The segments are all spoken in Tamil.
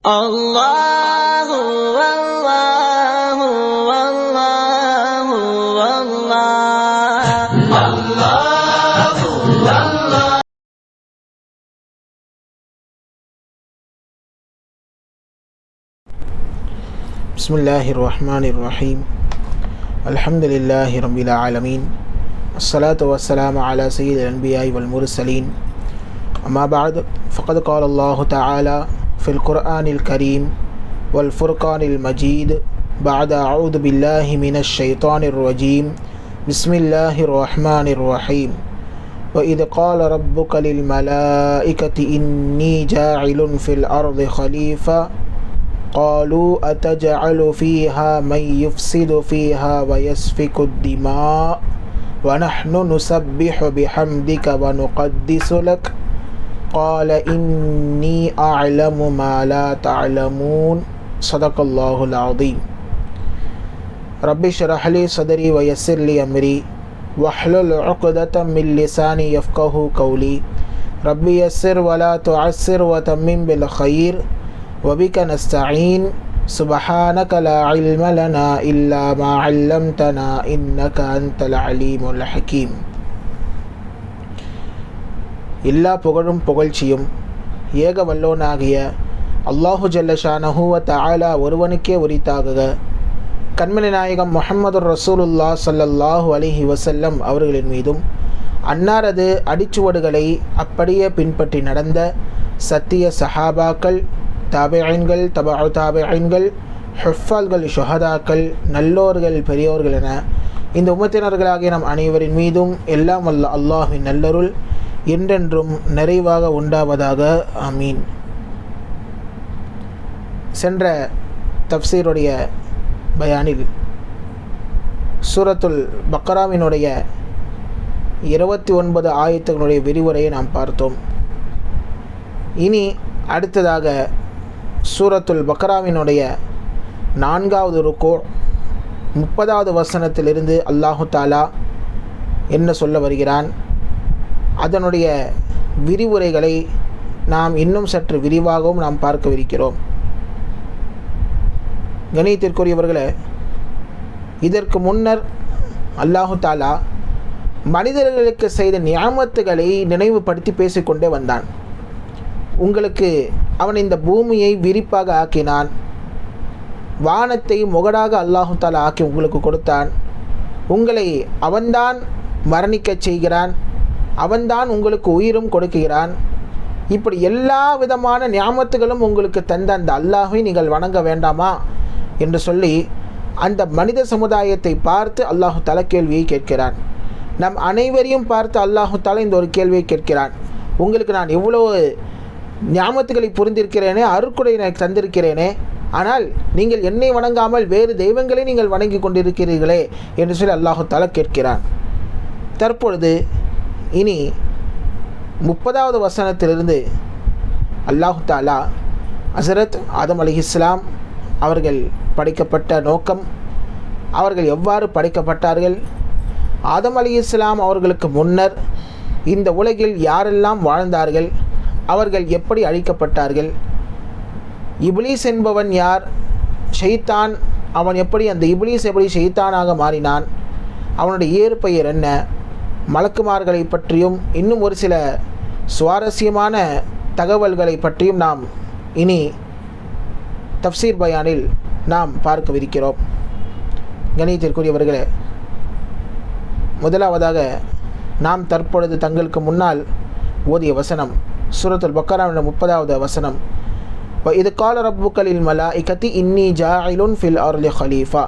الله والله والله والله الله والله. بسم الله الرحمن الرحيم. الحمد لله رب العالمين. الصلاة والسلام على سيد الأنبياء والمرسلين. أما بعد فقد قال الله تعالى في القرآن الكريم والفرقان المجيد بعد أعوذ بالله من الشيطان الرجيم بسم الله الرحمن الرحيم. وإذ قال ربك للملائكة إني جاعل في الأرض خليفة قالوا أتجعل فيها من يفسد فيها ويسفك الدماء ونحن نسبح بحمدك ونقدس لك قال إني أعلم ما لا تعلمون. صدق الله العظيم. رب اشرح لي صدري ويسر لي أمري واحلل عقدة من لساني يفقه قولي. رب يسر ولا تعسر وتمم بالخير وبك نستعين. سبحانك لا علم لنا إلا ما علمتنا إنك أنت العليم الحكيم. எல்லா புகழும் புகழ்ச்சியும் ஏக வல்லோனாகிய அல்லாஹு ஜல்ல ஷானஹு வ தஆலா ஒருவனுக்கே உரித்தாகுக. கண்மணி நாயகம் முஹம்மது ரசூலுல்லாஹ் ஸல்லல்லாஹு அலைஹி வஸல்லம் அவர்களின் மீதும் அன்னாரது அடிச்சுவடுகளை அப்படியே பின்பற்றி நடந்த சத்திய சஹாபாக்கள், தாபிஈன்கள், தபஉ தாபிஈன்கள், ஹுஃபால்கள், ஷுஹதாக்கள், நல்லோர்கள், பெரியோர்கள் என இந்த உம்மத்தினர்களாகிய நம் அனைவரின் மீதும் எல்லாம் வல்ல அல்லாஹ்வின் நல்லருள் என்றென்றும் நிறைவாக உண்டாவதாக. ஆமீன். சென்ற தஃப்சீருடைய பயானில் சூரத்துல் பக்ராவினுடைய 29 ஆயத்துகளுடைய விரிவுரையை நாம் பார்த்தோம். இனி அடுத்ததாக சூரத்துல் பக்ராவினுடைய 4வது ருக்கூ 30வது வசனத்திலிருந்து அல்லாஹு தாலா என்ன சொல்ல வருகிறான், அதனுடைய விரிவுரைகளை நாம் இன்னும் சற்று விரிவாகவும் நாம் பார்க்கவிருக்கிறோம். கணியத்திற்குரியவர்களே, இதற்கு முன்னர் அல்லாஹு தாலா மனிதர்களுக்கு செய்த நியாமத்துகளை நினைவுபடுத்தி பேசிக்கொண்டே வந்தான். உங்களுக்கு அவன் இந்த பூமியை விரிப்பாக ஆக்கினான், வானத்தை முகடாக அல்லாஹு தாலா ஆக்கி உங்களுக்கு கொடுத்தான், உங்களை அவன்தான் மரணிக்கச் செய்கிறான், அவன்தான் உங்களுக்கு உயிரும் கொடுக்கிறான். இப்படி எல்லா விதமான நியாமத்துகளும் உங்களுக்கு தந்த அந்த அல்லாஹை நீங்கள் வணங்க வேண்டாமா என்று சொல்லி அந்த மனித சமுதாயத்தை பார்த்து அல்லாஹு தஆலா கேள்வியை கேட்கிறான். நம் அனைவரையும் பார்த்து அல்லாஹு தஆலா இந்த ஒரு கேள்வியை கேட்கிறான். உங்களுக்கு நான் எவ்வளவு நியாமத்துகளை புரிந்திருக்கிறேனே, அருட்கொடை எனக்கு தந்திருக்கிறேனே, ஆனால் நீங்கள் என்னை வணங்காமல் வேறு தெய்வங்களை நீங்கள் வணங்கி கொண்டிருக்கிறீர்களே என்று சொல்லி அல்லாஹு தஆலா கேட்கிறான். தற்பொழுது இனி 30வது வசனத்திலிருந்து அல்லாஹு தாலா ஹஸரத் ஆதம் அலைஹிஸ்ஸலாம் அவர்கள் படைக்கப்பட்ட நோக்கம், அவர்கள் எவ்வாறு படைக்கப்பட்டார்கள், ஆதம் அலைஹிஸ்ஸலாம் அவர்களுக்கு முன்னர் இந்த உலகில் யாரெல்லாம் வாழ்ந்தார்கள், அவர்கள் எப்படி அழிக்கப்பட்டார்கள், இப்லீஸ் என்பவன் யார், ஷைத்தான் அவன் எப்படி, அந்த இப்லீஸ் எப்படி ஷைத்தானாக மாறினான், அவனுடைய இயற்பெயர் என்ன, மலக்குமார்களை பற்றியும் இன்னும் ஒரு சில சுவாரஸ்யமான தகவல்களை பற்றியும் நாம் இனி தஃப்சீர் பயானில் நாம் பார்க்கவிருக்கிறோம். கணியத்திற்குரியவர்களே, முதலாவதாக நாம் தற்பொழுது தங்களுக்கு முன்னால் ஓதிய வசனம் சூரத்துல் பக்ராவின் 30வது வசனம். இது கால ரப்புக லில் மலாயிகத்தி இன்னி ஜாயிலுன் ஃபில் அர்லி ஹலீஃபா.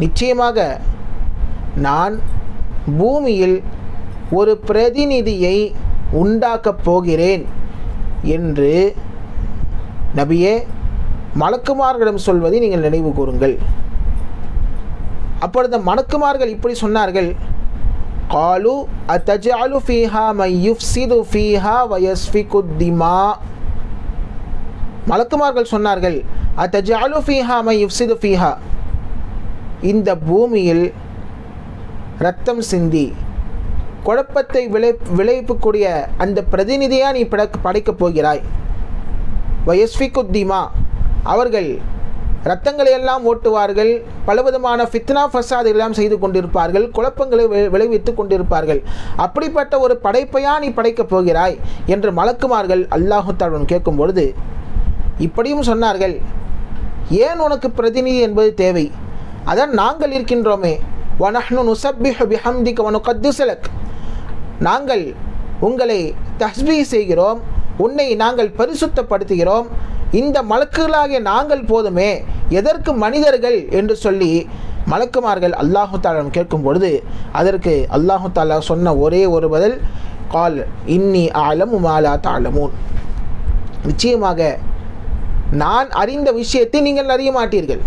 நிச்சயமாக நான் பூமியில் ஒரு பிரதிநிதியை உண்டாக்கப் போகிறேன் என்று நபியே மலக்குமார்களிடம் சொல்வதை நீங்கள் நினைவு கூறுங்கள். அப்பொழுது மலக்குமார்கள் இப்படி சொன்னார்கள், காலு அத்தஜஅலு ஃபீஹா மன் யுஃப்ஸிது ஃபீஹா வயஸ்ஃபிகு திமா. மலக்குமார்கள் சொன்னார்கள், அத்தஜஅலு ஃபீஹா மன் யுஃப்ஸிது ஃபீஹா, இந்த பூமியில் இரத்தம் சிந்தி குழப்பத்தை விளைவிக்கக்கூடிய அந்த பிரதிநிதியாக நீ படைக்கப் போகிறாய். வயஸ்ஃபிகுத்திமா, அவர்கள் இரத்தங்களை எல்லாம் ஓட்டுவார்கள், பலவிதமான ஃபித்னா ஃபசாத் எல்லாம் செய்து கொண்டிருப்பார்கள், குழப்பங்களை விளைவித்து கொண்டிருப்பார்கள். அப்படிப்பட்ட ஒரு படைப்பையா நீ படைக்கப் போகிறாய் என்று மலக்குமார்கள் அல்லாஹு தஆலா கேட்கும் பொழுது இப்படியும் சொன்னார்கள், ஏன் உனக்கு பிரதிநிதி என்பது தேவை, அதான் நாங்கள் இருக்கின்றோமே. வனஹ்னு நுஸப்பிஹு பிஹம்திக வனுகத்திஸு லக், நாங்கள் உங்களை தஸ்பீஹ் செய்கிறோம், உன்னை நாங்கள் பரிசுத்தப்படுத்துகிறோம், இந்த மலக்குகளாகிய நாங்கள் போதுமே, எதற்கு மனிதர்கள் என்று சொல்லி மலக்குமார்கள் அல்லாஹு தஆலா கேட்கும் பொழுது அதற்கு அல்லாஹு தஆலா சொன்ன ஒரே ஒரு பதில், கால் இன்னி அலமு மா லா தஅலமூன், நிச்சயமாக நான் அறிந்த விஷயத்தை நீங்கள் அறிய மாட்டீர்கள்,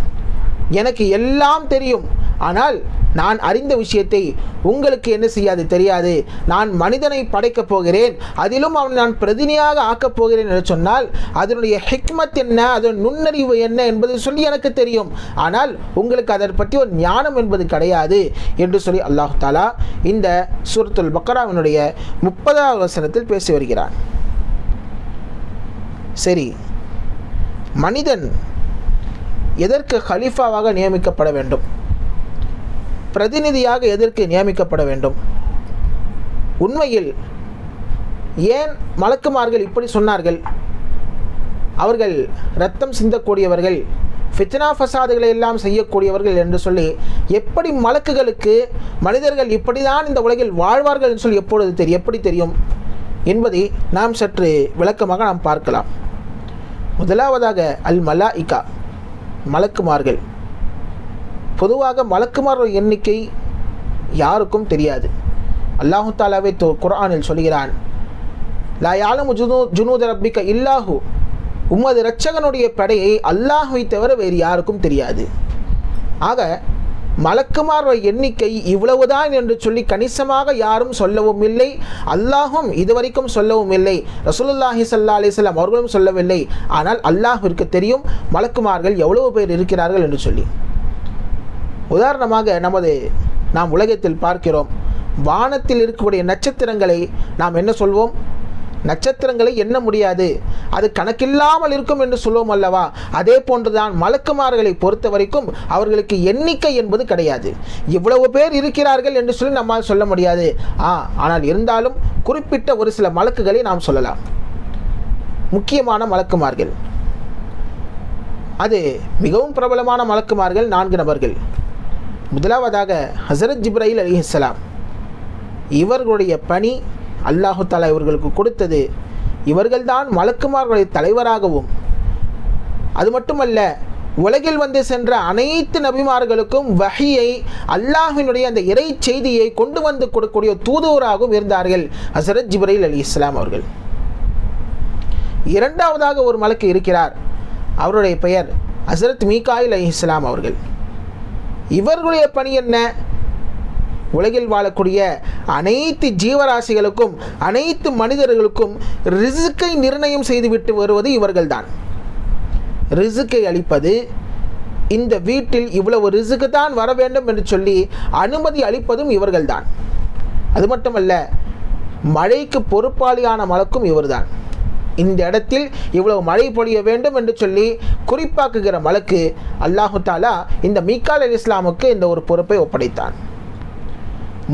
எனக்கு எல்லாம் தெரியும், ஆனால் நான் அறிந்த விஷயத்தை உங்களுக்கு என்ன செய்யாது, தெரியாது. நான் மனிதனை படைக்கப் போகிறேன், அதிலும் அவன் நான் பிரதிநிதியாக ஆக்கப் போகிறேன் என்று சொன்னால் அதனுடைய ஹிக்மத் என்ன, அதன் நுண்ணறிவு என்ன என்பதை சொல்லி எனக்கு தெரியும், ஆனால் உங்களுக்கு அதை பற்றி ஒரு ஞானம் என்பது கிடையாது என்று சொல்லி அல்லாஹ் தஆலா இந்த சூரத்துல் பக்ராவினுடைய 30வது வசனத்தில் பேசி வருகிறான். சரி, மனிதன் எதற்கு கலீஃபாவாக நியமிக்கப்பட வேண்டும், பிரதிநிதியாக எதற்கு நியமிக்கப்பட வேண்டும்? உண்மையில் ஏன் மலக்குமார்கள் இப்படி சொன்னார்கள்? அவர்கள் இரத்தம் சிந்தக்கூடியவர்கள், ஃபித்னா ஃபசாதுகளை எல்லாம் செய்யக்கூடியவர்கள் என்று சொல்லி எப்படி மலக்குகளுக்கு மனிதர்கள் இப்படிதான் இந்த உலகில் வாழ்வார்கள் என்று சொல்லி எப்படி தெரியும் என்பதை நாம் சற்று விளக்கமாக நாம் பார்க்கலாம். முதலாவதாக அல் மலாயிகா, மலக்குமார்கள். பொதுவாக மலக்குமார்கள் எண்ணிக்கை யாருக்கும் தெரியாது. அல்லாஹு தஆலாவே குர்ஆனில் சொல்கிறான், லா யாலமு ஜுனூத ரப்பிக இல்லாஹு, உமது இரட்சகனுடைய படையை அல்லாஹ்வை தவிர வேறு யாருக்கும் தெரியாது. ஆக மலக்குமார்கள் எண்ணிக்கை இவ்வளவுதான் என்று சொல்லி கணிசமாக யாரும் சொல்லவும் இல்லை, அல்லாஹும் இதுவரைக்கும் சொல்லவும் இல்லை, ரசூலுல்லாஹி ஸல்லல்லாஹு அலைஹி வஸல்லம் அவர்களும் சொல்லவில்லை. ஆனால் அல்லாஹ்விற்கு தெரியும் மலக்குமார்கள் எவ்வளவு பேர் இருக்கிறார்கள் என்று சொல்லி. உதாரணமாக நாம் உலகத்தில் பார்க்கிறோம், வானத்தில் இருக்கக்கூடிய நட்சத்திரங்களை நாம் என்ன சொல்வோம்? நட்சத்திரங்களை எண்ண முடியாது, அது கணக்கில்லாமல் இருக்கும் என்று சொல்வோம் அல்லவா? அதே போன்றுதான் மலக்குமார்களை பொறுத்த வரைக்கும் அவர்களுக்கு எண்ணிக்கை என்பது கிடையாது. இவ்வளவு பேர் இருக்கிறார்கள் என்று சொல்லி நம்மால் சொல்ல முடியாது. ஆனால் இருந்தாலும் குறிப்பிட்ட ஒரு சில மலக்குகளை நாம் சொல்லலாம். முக்கியமான மலக்குமார்கள், அது மிகவும் பிரபலமான மலக்குமார்கள் 4 நபர்கள். முதலாவதாக ஹஸரத் ஜிப்ரைல் அலைஹிஸ்ஸலாம். இவர்களுடைய பணி அல்லாஹு தஆலா இவர்களுக்கு கொடுத்தது, இவர்கள்தான் மலக்குமார்களுடைய தலைவராகவும், அது மட்டுமல்ல உலகில் வந்து சென்ற அனைத்து நபிமார்களுக்கும் வஹியை, அல்லாஹ்வினுடைய அந்த இறை செய்தியை கொண்டு வந்து கொடுக்கக்கூடிய தூதுவராகவும் இருந்தார்கள் ஹஸரத் ஜிப்ரைல் அலைஹிஸ்ஸலாம் அவர்கள். இரண்டாவதாக ஒரு மலக்கு இருக்கிறார், அவருடைய பெயர் ஹஸரத் மீகாயில் அலைஹிஸ்ஸலாம் அவர்கள். இவர்களுடைய பணி என்ன? உலகில் வாழக்கூடிய அனைத்து ஜீவராசிகளுக்கும் அனைத்து மனிதர்களுக்கும் ரிஸ்கை நிர்ணயம் செய்துவிட்டு வருவது இவர்கள்தான். ரிஸ்கை அளிப்பது, இந்த வீட்டில் இவ்வளவு ரிஸ்க்கு தான் வர வேண்டும் என்று சொல்லி அனுமதி அளிப்பதும் இவர்கள்தான். அது மட்டுமல்ல, மழைக்கு பொறுப்பாளியான மலக்கும் இவர்தான். இந்த இடத்தில் இவ்வளவு மழை பொழிய வேண்டும் என்று சொல்லி குறிப்பாக்குகிற மலக்கு அல்லாஹு தஆலா இந்த மீகாயில் அலைஹிஸ்ஸலாமுக்கு இந்த ஒரு பொறுப்பை ஒப்படைத்தான்.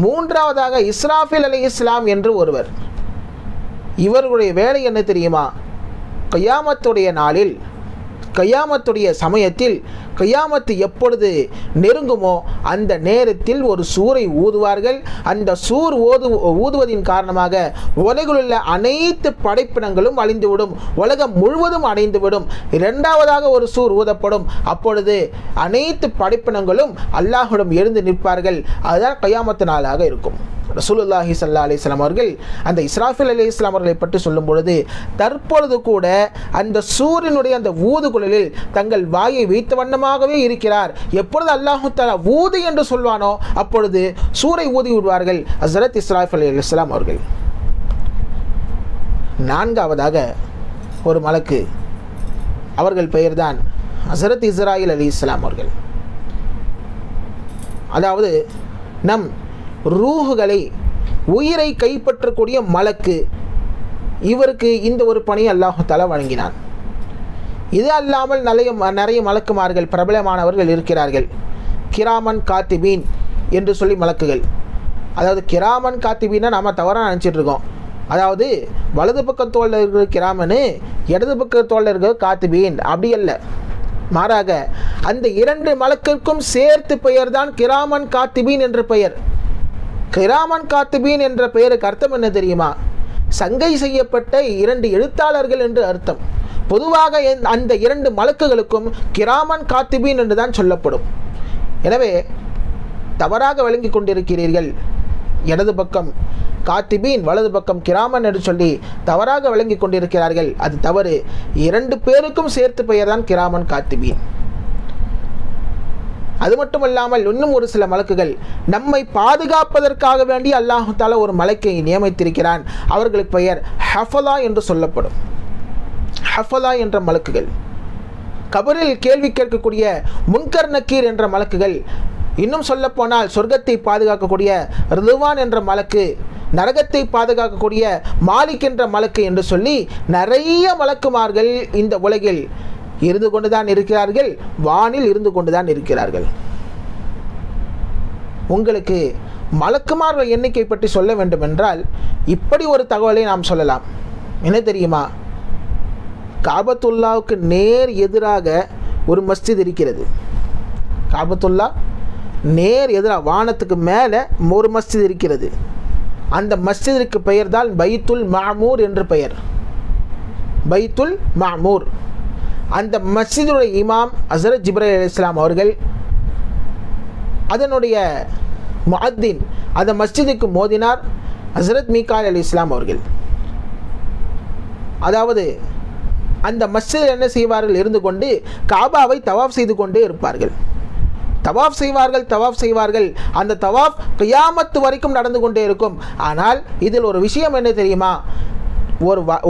மூன்றாவதாக இஸ்ராஃபில் அலைஹிஸ்ஸலாம் என்று ஒருவர். இவர்களுடைய வேலை என்ன தெரியுமா? கியாமத்துடைய நாளில், கியாமத்துடைய சமயத்தில், கியாமத்து எப்பொழுது நெருங்குமோ அந்த நேரத்தில் ஒரு சூரை ஊதுவார்கள். அந்த சூர் ஊதுவதின் காரணமாக உலகில் உள்ள அனைத்து படைப்பினங்களும் அழிந்துவிடும், உலகம் முழுவதும் அடைந்துவிடும். இரண்டாவதாக ஒரு சூர் ஊதப்படும், அப்பொழுது அனைத்து படைப்பினங்களும் அல்லாஹ்விடம் எழுந்து நிற்பார்கள். அதுதான் கியாமத்து நாளாக இருக்கும். ரசூலுல்லாஹி ஸல்லல்லாஹு அலைஹி வஸல்லம் அவர்கள் அந்த இஸ்ராஃபில் அலைஹிஸ்ஸலாம் அவர்களை பற்றி சொல்லும் பொழுது, தற்பொழுது கூட அந்த சூரியனுடைய அந்த ஊதுகுழலில் தங்கள் வாயை வைத்த வண்ணமாகவே இருக்கிறார். எப்பொழுது அல்லாஹு தஆலா ஊது என்று சொல்வானோ அப்பொழுது சூரை ஊதி விடுவார்கள் ஹஸரத் இஸ்ராஃபில் அலைஹிஸ்ஸலாம் அவர்கள். நான்காவதாக ஒரு மலக்கு, அவர்கள் பெயர்தான் ஹஸரத் இஸ்ராயில் அலைஹிஸ்ஸலாம் அவர்கள். அதாவது நம் ரூஹுகளை, உயிரை கைப்பற்றக்கூடிய மலக்கு, இவருக்கு இந்த ஒரு பணியை அல்லாஹ் தஆலா வழங்கினான். இது அல்லாமல் நிறைய மலக்குமார்கள் பிரபலமானவர்கள் இருக்கிறார்கள். கிராமன் காத்திபீன் என்று சொல்லி மலக்குகள். அதாவது கிராமன் காத்திபீன்னா நாம் தவறாக நினச்சிட்டு இருக்கோம். அதாவது வலது பக்கம் தோளில் இருக்கிற கிராமனு, இடது பக்க தோளில் இருக்கிற காத்திபீன், அப்படி அல்ல. மாறாக அந்த 2 மலக்கிற்கும் சேர்த்து பெயர் தான் கிராமன் காத்திபீன் என்ற பெயர். கிராமன் காத்திபீன் என்ற பெயருக்கு அர்த்தம் என்ன தெரியுமா? சங்கை செய்யப்பட்ட 2 எழுத்தாளர்கள் என்று அர்த்தம். பொதுவாக அந்த 2 மலக்குகளுக்கும் கிராமன் காத்திபீன் என்று தான் சொல்லப்படும். எனவே தவறாக விளங்கி கொண்டிருக்கிறீர்கள். இடது பக்கம் காத்திபீன், வலது பக்கம் கிராமன் என்று சொல்லி தவறாக விளங்கி கொண்டிருக்கிறார்கள். அது தவறு. 2 பேருக்கும் சேர்த்து பெயர் தான் கிராமன் காத்திபீன். அது மட்டுமல்லாமல் இன்னும் ஒரு சில மலக்குகள் நம்மை பாதுகாப்பதற்காக வேண்டி அல்லாஹு தஆலா ஒரு மலக்கை நியமித்திருக்கிறான். அவர்களுக்கு பெயர் ஹஃபலா என்று சொல்லப்படும். ஹஃபலா என்ற மலக்குகள். கபரில் கேள்வி கேட்கக்கூடிய முன்கர் நக்கீர் என்ற மலக்குகள். இன்னும் சொல்லப்போனால் சொர்க்கத்தை பாதுகாக்கக்கூடிய ரிதுவான் என்ற மலக்கு, நரகத்தை பாதுகாக்கக்கூடிய மாலிக் என்ற மலக்கு என்று சொல்லி நிறைய மலக்குமார்கள் இந்த உலகில் இருந்து கொண்டுதான் இருக்கிறார்கள், வானில் இருந்து கொண்டுதான் இருக்கிறார்கள். உங்களுக்கு மலக்குமார்கள் எண்ணிக்கை பற்றி சொல்ல வேண்டும் என்றால் இப்படி ஒரு தகவலை நாம் சொல்லலாம். என்ன தெரியுமா? காபத்துல்லாவுக்கு நேர் எதிராக ஒரு மஸ்ஜித் இருக்கிறது. காபத்துல்லா நேர் எதிராக வானத்துக்கு மேலே ஒரு மஸ்ஜித் இருக்கிறது. அந்த மஸ்ஜிதிற்கு பெயர் தான் பைத்துல் மாமூர் என்று பெயர். பைத்துல் மாமூர். அந்த மஸ்ஜிதுடைய இமாம் ஹஸ்ரத் ஜிப்ரீல் அலைஹிஸ்ஸலாம் அவர்கள், அதனுடைய முஅத்தின் அந்த மஸ்ஜிதுக்கு மோதினார் ஹஸ்ரத் மீகாயில் அலைஹிஸ்ஸலாம் அவர்கள். அதாவது அந்த மஸ்ஜிதில் என்ன செய்வார்கள்? இருந்து கொண்டு காபாவை தவாஃப் செய்து கொண்டே இருப்பார்கள். தவாஃப் செய்வார்கள். அந்த தவாஃப் கியாமத்து வரைக்கும் நடந்து கொண்டே இருக்கும். ஆனால் இதில் ஒரு விஷயம் என்ன தெரியுமா?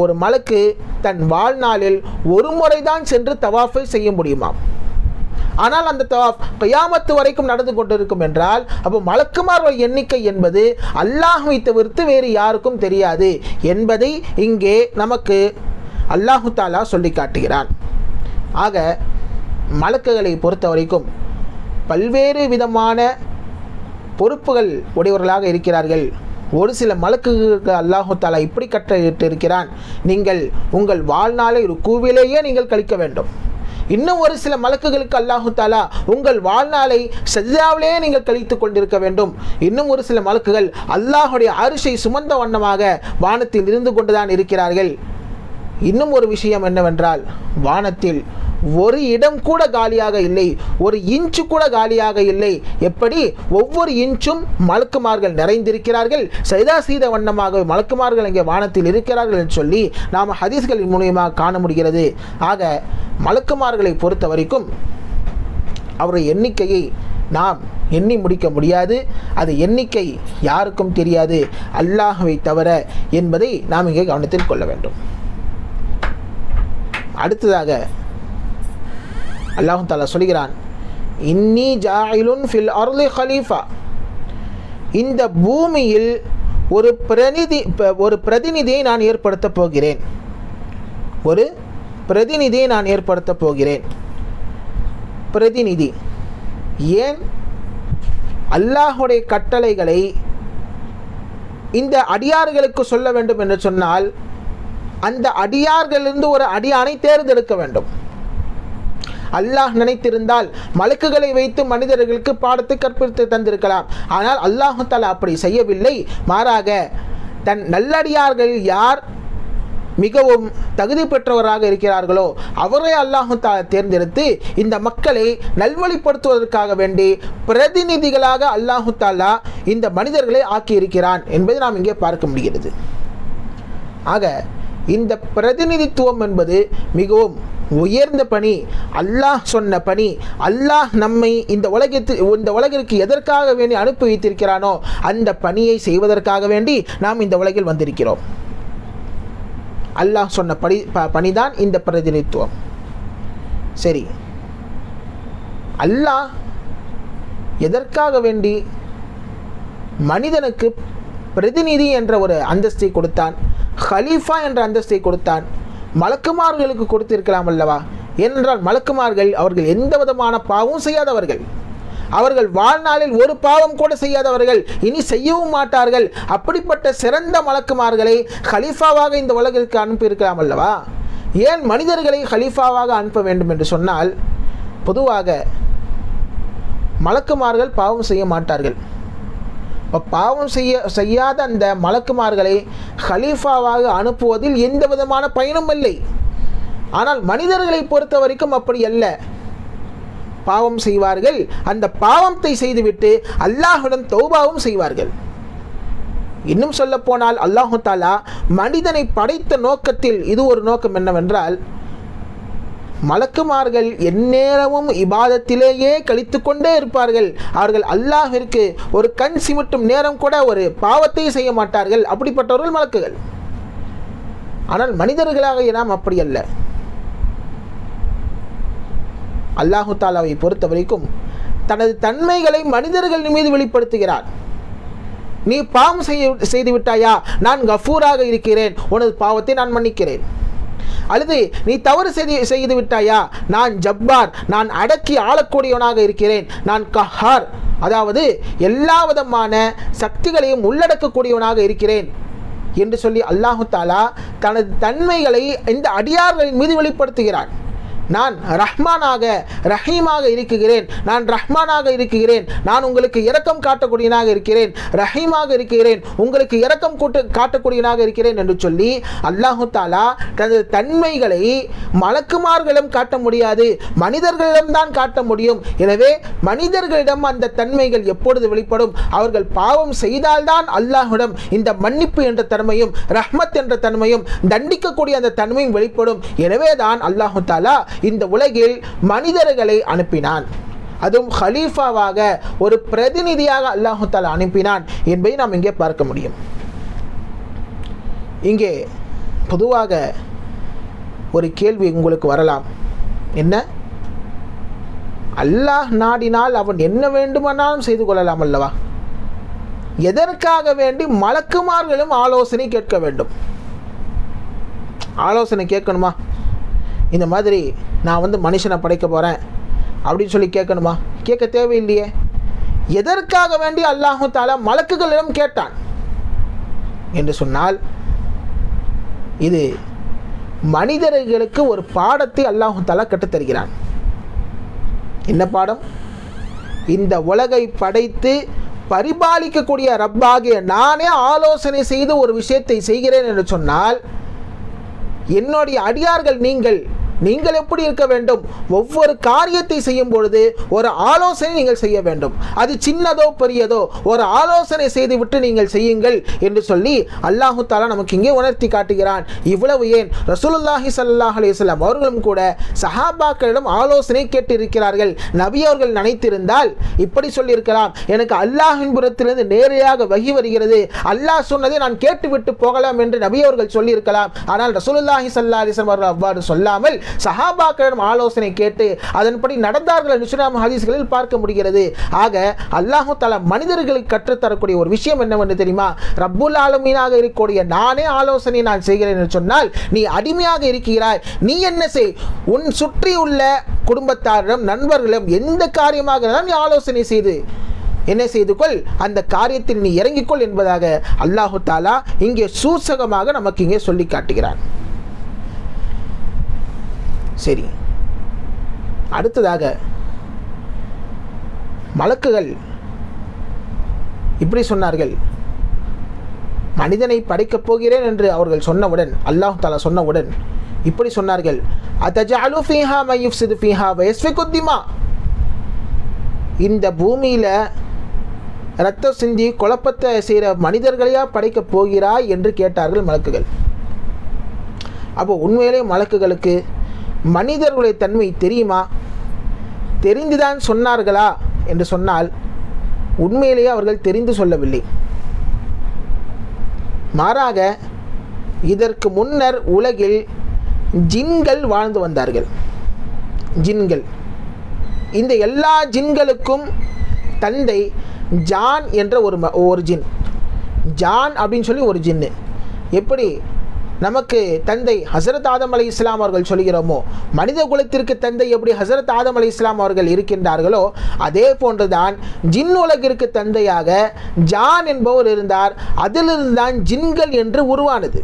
ஒரு மலக்கு தன் வாழ்நாளில் ஒரு முறை தான் சென்று தவாஃபை செய்ய முடியுமா? ஆனால் அந்த தவாஃப் கியாமத்து வரைக்கும் நடந்து கொண்டிருக்கும் என்றால் அப்போ மலக்குமார்கள் எண்ணிக்கை என்பது அல்லாஹ்வை தவிர்த்து வேறு யாருக்கும் தெரியாது என்பதை இங்கே நமக்கு அல்லாஹு தஆலா சொல்லி காட்டுகிறான். ஆக மலக்குகளை பொறுத்த வரைக்கும் பல்வேறு விதமான பொறுப்புகள் உடையவர்களாக இருக்கிறார்கள். ஒரு சில மலக்குகளுக்கு அல்லாஹு தஆலா இப்படி கட்டளையிட்டு இருக்கிறான், நீங்கள் உங்கள் வாழ்நாளை ருக்கூவிலேயே நீங்கள் கழிக்க வேண்டும். இன்னும் ஒரு சில மலக்குகளுக்கு அல்லாஹு தஆலா உங்கள் வாழ்நாளை சஜ்தாவிலேயே நீங்கள் கழித்து கொண்டிருக்க வேண்டும். இன்னும் ஒரு சில மலக்குகள் அல்லாஹுடைய அரிசை சுமந்த வண்ணமாக வானத்தில் இருந்து கொண்டுதான் இருக்கிறார்கள். இன்னும் ஒரு விஷயம் என்னவென்றால், வானத்தில் ஒரு இடம் கூட காலியாக இல்லை, ஒரு இன்ச்சு கூட காலியாக இல்லை. எப்படி? ஒவ்வொரு இன்ச்சும் மலக்குமார்கள் நிறைந்திருக்கிறார்கள், சைதா செய்த வண்ணமாக மலக்குமார்கள் இங்கே வானத்தில் இருக்கிறார்கள் என்று சொல்லி நாம் ஹதீஸ்களின் மூலமாக காண முடிகிறது. ஆக மலக்குமார்களை பொறுத்த வரைக்கும் அவருடைய எண்ணிக்கையை நாம் எண்ணி முடிக்க முடியாது. அது எண்ணிக்கை யாருக்கும் தெரியாது, அல்லாஹ்வை தவிர என்பதை நாம் இங்கே கவனத்தில் கொள்ள வேண்டும். அடுத்ததாக அல்லாஹ் தஆலா சொல்கிறான், இன்னி ஜாயிலுன் ஃபில் அர்லி ஹலீஃபா. இந்த பூமியில் ஒரு பிரதிநிதியை நான் ஏற்படுத்தப் போகிறேன். ஒரு பிரதிநிதியை நான் ஏற்படுத்தப் போகிறேன். பிரதிநிதி ஏன்? அல்லாஹுடைய கட்டளைகளை இந்த அடியார்களுக்கு சொல்ல வேண்டும் என்று சொன்னால் அந்த அடியார்களிலிருந்து ஒரு அடியானை தேர்ந்தெடுக்க வேண்டும். அல்லாஹ் நினைத்திருந்தால் மலக்குகளை வைத்து மனிதர்களுக்கு பாடத்தை கற்பித்து தந்திருக்கலாம். ஆனால் அல்லாஹு தஆலா அப்படி செய்யவில்லை. மாறாக தன் நல்லடியார்கள் யார் மிகவும் தகுதி பெற்றவராக இருக்கிறார்களோ அவரை அல்லாஹு தஆலா தேர்ந்தெடுத்து இந்த மக்களை நல்வழிப்படுத்துவதற்காக வேண்டி பிரதிநிதிகளாக அல்லாஹு தஆலா இந்த மனிதர்களை ஆக்கியிருக்கிறான் என்பதை நாம் இங்கே பார்க்க முடிகிறது. ஆக இந்த பிரதிநிதித்துவம் என்பது மிகவும் உயர்ந்த பணி, அல்லாஹ் சொன்ன பணி. அல்லாஹ் நம்மை இந்த உலகிற்கு எதற்காக வேண்டி அனுப்பி வைத்திருக்கிறானோ அந்த பணியை செய்வதற்காக வேண்டி நாம் இந்த உலகில் வந்திருக்கிறோம். அல்லாஹ் சொன்ன பணிதான் இந்த பிரதிநிதித்துவம். சரி, அல்லாஹ் எதற்காக வேண்டி மனிதனுக்கு பிரதிநிதி என்ற ஒரு அந்தஸ்தை கொடுத்தான், ஹலீஃபா என்ற அந்தஸ்தை கொடுத்தான்? மலக்குமார்களுக்கு கொடுத்திருக்கலாம் அல்லவா? ஏனென்றால் மலக்குமார்கள் அவர்கள் எந்த விதமான பாவமும் செய்யாதவர்கள், அவர்கள் வாழ்நாளில் ஒரு பாவம் கூட செய்யாதவர்கள், இனி செய்யவும் மாட்டார்கள். அப்படிப்பட்ட சிறந்த மலக்குமார்களை ஹலீஃபாவாக இந்த உலகிற்கு அனுப்பியிருக்கலாம் அல்லவா? ஏன் மனிதர்களை ஹலீஃபாவாக அனுப்ப வேண்டும் என்று சொன்னால், பொதுவாக மலக்குமார்கள் பாவம் செய்ய மாட்டார்கள். பாவம் செய்யாத அந்த மலக்குமார்களை ஹலீஃபாவாக அனுப்புவதில் எந்த விதமான பயனும் இல்லை. ஆனால் மனிதர்களை பொறுத்த வரைக்கும் அப்படி அல்ல. பாவம் செய்வார்கள், அந்த பாவத்தை செய்துவிட்டு அல்லாஹ்விடம் தௌபாவும் செய்வார்கள். இன்னும் சொல்ல போனால் அல்லாஹு தாலா மனிதனை படைத்த நோக்கத்தில் இது ஒரு நோக்கம் என்னவென்றால், மலக்குமார்கள் எந்நேரமும் இபாதத்திலேயே கழித்து கொண்டே இருப்பார்கள். அவர்கள் அல்லாஹ்விற்கு ஒரு கண் சிமிட்டும் நேரம் கூட ஒரு பாவத்தை செய்ய மாட்டார்கள். அப்படிப்பட்டவர்கள் மலக்குகள். ஆனால் மனிதர்களாக நாம் அப்படி அல்ல. அல்லாஹு தாலாவை பொறுத்த வரைக்கும் தனது தன்மைகளை மனிதர்கள் மீது வெளிப்படுத்துகிறார். நீ பாவம் செய்து விட்டாயா, நான் கஃபூராக இருக்கிறேன், உனது பாவத்தை நான் மன்னிக்கிறேன். அல்லது நீ தவறு செய்து விட்டாயா, நான் ஜப்பார், நான் அடக்கி ஆளக்கூடியவனாக இருக்கிறேன், நான் கஹார், அதாவது எல்லா விதமான சக்திகளையும் உள்ளடக்கக்கூடியவனாக இருக்கிறேன் என்று சொல்லி அல்லாஹு தாலா தனது தன்மைகளை இந்த அடியார்களின் மீது வெளிப்படுத்துகிறான். நான் ரஹ்மானாக ரஹீமாக இருக்கிறேன், நான் ரஹ்மானாக இருக்கிறேன், நான் உங்களுக்கு இரக்கம் காட்டக்கூடியனாக இருக்கிறேன், ரஹீமாக இருக்கிறேன், உங்களுக்கு இரக்கம் காட்டக்கூடியனாக இருக்கிறேன் என்று சொல்லி அல்லாஹு தாலா தனது தன்மைகளை மலக்குமார்களிடம் காட்ட முடியாது, மனிதர்களிடம் தான் காட்ட முடியும். எனவே மனிதர்களிடம் அந்த தன்மைகள் எப்பொழுது வெளிப்படும்? அவர்கள் பாவம் செய்தால்தான் அல்லாஹ்விடம் இந்த மன்னிப்பு என்ற தன்மையும் ரஹ்மத் என்ற தன்மையும் தண்டிக்கக்கூடிய அந்த தன்மையும் வெளிப்படும். எனவே தான் அல்லாஹு தாலா இந்த உலகில் மனிதர்களை அனுப்பினான், அதுவும் ஹலீஃபாவாக ஒரு பிரதிநிதியாக அல்லாஹு தஆலா அனுப்பினான் என்பதை நாம் இங்கே பார்க்க முடியும். இங்கே பொதுவாக ஒரு கேள்வி உங்களுக்கு வரலாம், என்ன? அல்லாஹ் நாடினால் அவன் என்ன வேண்டுமானாலும் செய்து கொள்ளலாம் அல்லவா? எதற்காக வேண்டி மலக்குமார்களும் ஆலோசனை கேட்க வேண்டும்? ஆலோசனை கேட்கணுமா? இந்த மாதிரி நான் மனுஷனை படைக்க போகிறேன் அப்படின்னு சொல்லி கேட்கணுமா? கேட்க தேவையில்லையே. எதற்காக வேண்டி அல்லாஹு தஆலா மலக்குகளிடம் கேட்டான் என்று சொன்னால், இது மனிதர்களுக்கு ஒரு பாடத்தை அல்லாஹு தஆலா கற்றுத்தருகிறான். என்ன பாடம்? இந்த உலகை படைத்து பரிபாலிக்கக்கூடிய ரப்பாகிய நானே ஆலோசனை செய்து ஒரு விஷயத்தை செய்கிறேன் என்று சொன்னால், என்னுடைய அடியார்கள் நீங்கள் எப்படி இருக்க வேண்டும்? ஒவ்வொரு காரியத்தை செய்யும் பொழுது ஒரு ஆலோசனை நீங்கள் செய்ய வேண்டும். அது சின்னதோ பெரியதோ ஒரு ஆலோசனை செய்துவிட்டு நீங்கள் செய்யுங்கள் என்று சொல்லி அல்லாஹு தஆலா நமக்கு இங்கே உணர்த்தி காட்டுகிறான். இவ்வளவு ஏன், ரசூலுல்லாஹி ஸல்லல்லாஹு அலைஹி வஸல்லம் அவர்களும் கூட சஹாபாக்களிடம் ஆலோசனை கேட்டிருக்கிறார்கள். நபி அவர்கள் நினைத்திருந்தால் இப்படி சொல்லியிருக்கலாம், எனக்கு அல்லாஹ்வின் புறத்திலிருந்து நேரடியாக வஹி வருகிறது, அல்லாஹ் சொன்னதை நான் கேட்டுவிட்டு போகலாம் என்று நபி அவர்கள் சொல்லியிருக்கலாம். ஆனால் ரசூலுல்லாஹி ஸல்லல்லாஹு அலைஹி வஸல்லம் அவர்கள் அவ்வாறு சொல்லாமல் சஹாபாக்களிடம் ஆலோசனை கேட்டு அதன்படி நடந்தார்கள் என்று நாம் ஹதீஸ்களில் பார்க்க முடிகிறது. ஆக அல்லாஹு தஆலா மனிதர்களுக்கு கற்றுத்தரக்கூடிய ஒரு விஷயம் என்னவென்று தெரியுமா? ரப்புல் ஆலமீனாக இருக்கக்கூடிய நானே ஆலோசனை நான் செய்கிறேன் என்று சொன்னால், நீ அடிமையாக இருக்கிறாய், நீ என்ன செய்? உன் சுற்றியுள்ள குடும்பத்தாரிடம் நண்பர்களிடம் எந்த காரியமாக இருந்தாலும் நீ ஆலோசனை செய்து என்ன செய்து கொள், அந்த காரியத்தில் நீ இறங்கிக்கொள் என்பதாக அல்லாஹு தஆலா இங்கே சூசகமாக நமக்கு இங்கே சொல்லி காட்டுகிறான். சரி, அடுத்ததாக மலக்குகள் இப்படி சொன்னார்கள். மனிதனை படைக்கப் போகிறேன் என்று அவர்கள் சொன்னவுடன், அல்லாஹ் தஆலா சொன்னவுடன் இப்படி சொன்னார்கள், அதஜஅலு ஃபீஹா மை யுஃப்ஸிது ஃபீஹா வ யஸ்ஃபிகு திமா. இந்த பூமியில் இரத்த சிந்தி குழப்பத்தை செய்கிற மனிதர்களையா படைக்கப் போகிறாய் என்று கேட்டார்கள் மலக்குகள். அப்போ உண்மையிலே மலக்குகளுக்கு மனிதர்களுடைய தன்மை தெரியுமா? தெரிந்துதான் சொன்னார்களா என்று சொன்னால், உண்மையிலேயே அவர்கள் தெரிந்து சொல்லவில்லை. மாறாக இதற்கு முன்னர் உலகில் ஜின்கள் வாழ்ந்து வந்தார்கள். ஜின்கள், இந்த எல்லா ஜின்களுக்கும் தந்தை ஜான் என்ற ஒரு ஜின், ஜான் அப்படின்னு சொல்லி ஒரு ஜின்னு. எப்படி நமக்கு தந்தை ஹசரத் ஆதம் அலைஹிஸ்ஸலாம் அவர்கள் சொல்கிறோமோ, மனித குலத்திற்கு தந்தை எப்படி ஹசரத் ஆதம் அலைஹிஸ்ஸலாம் அவர்கள் இருக்கின்றார்களோ, அதே போன்றுதான் ஜின் உலகிற்கு தந்தையாக ஜான் என்பவர் இருந்தார். அதிலிருந்து தான் ஜின்கள் என்று உருவானது.